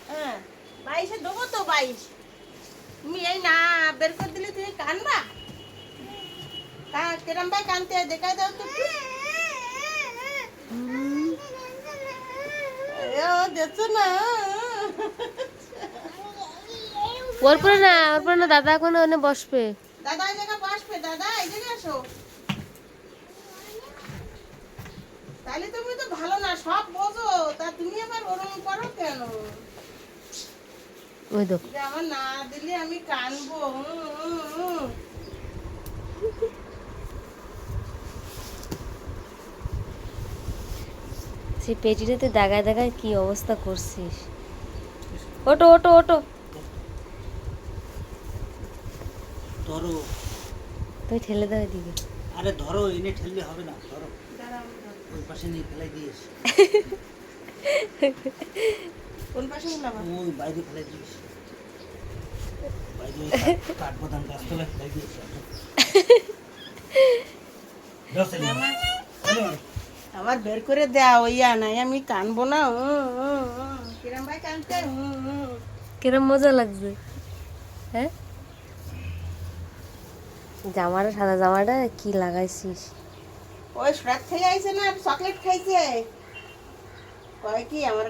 হ্যাঁ 22-এ দেবো তো 22। তুমি এই না বের করে দিলে তুমি কানবা? কিরম ভাই কানতে হয় দেখাই দাও তো একটু। ও দেখছো না? ওর পরে না দাদা এখন ওখানে বসবে। দাদা এই জায়গায় বসবে, দাদা এই জায়গায় আসো। তাহলে তুমি তো ভালো না, সব বোঝো, তা তুমি আবার ওরম করো কেন? ওই দেখো যে আমার না দিলে আমি কানবো। সেই পেটিটাতে দাগায় দাগায় কি অবস্থা করছিস। ওটো ওটো ওটো, ধরো। তুই ঠেলে দাও এদিকে। আরে ধরো, এনে ঠেললে হবে না, ধরো। দাঁড়াও, আমি ধরবো। ওই পাশে নিয়ে ফেলাই দিয়েছি। কোন পাশে নিলাম? ওই বাইরে ফেলাই দিয়েছি। বাইরে ওই কাঠবাদাম গাছতলায় ফেলাই দিয়েছি। আমার বের করে দেয়া ওইয়া নাই, আমি কানবো না। কিরম ভাই কানতে? কিরম মজা লাগছে, হ্যাঁ? জামাটা, সাদা জামাটা কি লাগাইছিস? ওই রাত থেকে আইছে না, চকলেট খাইছে। কয় কি আমার